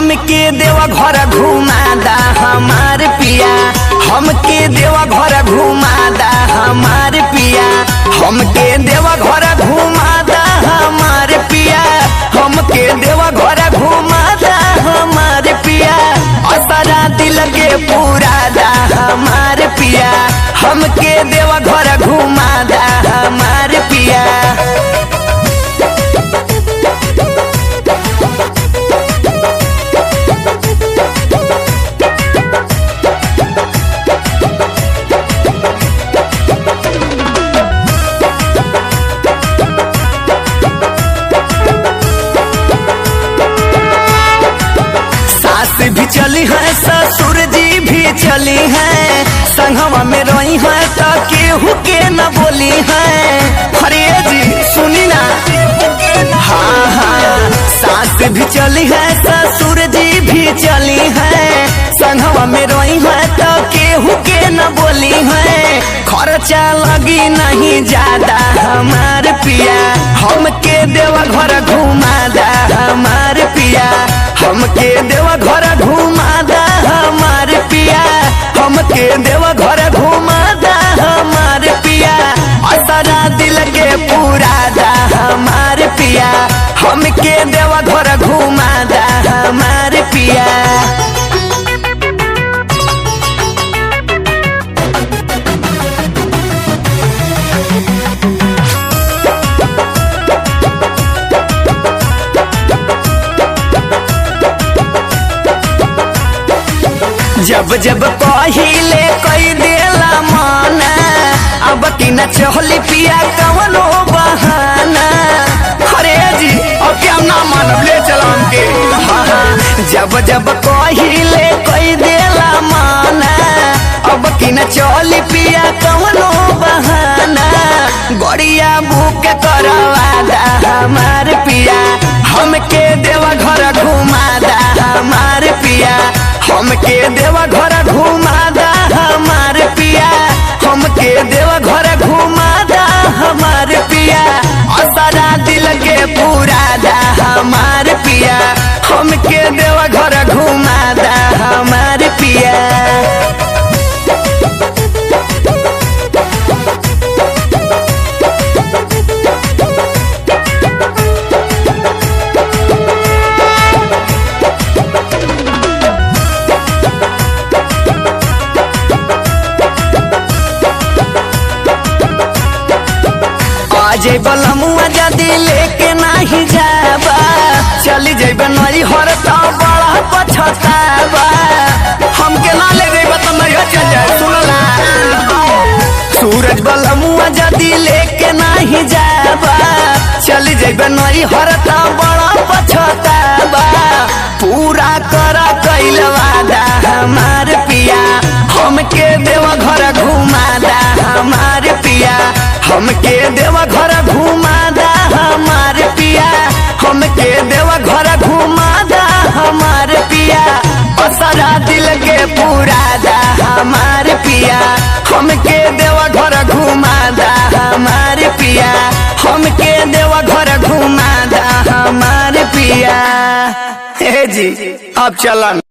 हमके देवा घर घुमादा हमार पिया, हमके देवा घर घुमादा हमार पिया, हमके देवा घर घुमादा हमार पिया, हमके देवा घर घुमादा हमार पिया, असरा दिल के पुरादा हमार पिया, हमके देवा घर घुमादा हमार पिया। भी चली है ससुर जी भी चली है, संगवा में रही है तो केहू के न बोली है। अरे जी सुनी ना, हाँ हाँ सास भी चली है ससुर जी भी चली है, संगवा में रही है तो केहू के न बोली है। खर्चा लगी नहीं ज्यादा हमार पिया, हमके देवा घर घुमादा हमार पिया, हमके देवा घर घुमादा हमार पिया, हमके देवा घर घुमादा हमार पिया, असरा दिल के पुरादा हमार पिया, हमके देवा घर घुमादा हमार पिया। जब जब पहिले कई देला माना, अब की न चहली पिया कवनो बहाना। अरे जी अब क्या ना मानव ले चला हमके, जब जब पहिले कई देला माना, अब की न चहली पिया कवनो बहाना। गड़िया बुक करवादा हमार पिया, हमके देवा घर घुमादा हमार पिया, हमके देवा घर घुमादा हमार पिया, हमके देवा घर घुमादा हमार पिया, असरा दिल के पुरादा हमार पिया, हमके देवा घर घुमादा हमार पिया। जय बलमुआ जदी लेके नहीं जाबा, चली जैब नई हर तो बड़ा पछताबा, हमके ना ले जाइबा तो नहीं चल जाए सुनला। सूरज बलमुआ जदी लेके नहीं जाबा, चली जैब नई हर तो बड़ा पछताबा, पूरा कर कैल वादा हमार पिया, हमके देवा घर घुमादा हमार पिया, हमके देवा घर घुमादा हमार पिया, हमके देवा घर घुमादा हमार पिया, असरा दिल के पुरादा हमार पिया, हमके देवा घर घुमादा हमार पिया, हमके देवा घर घुमादा हमार पिया। हे जी अब चलन।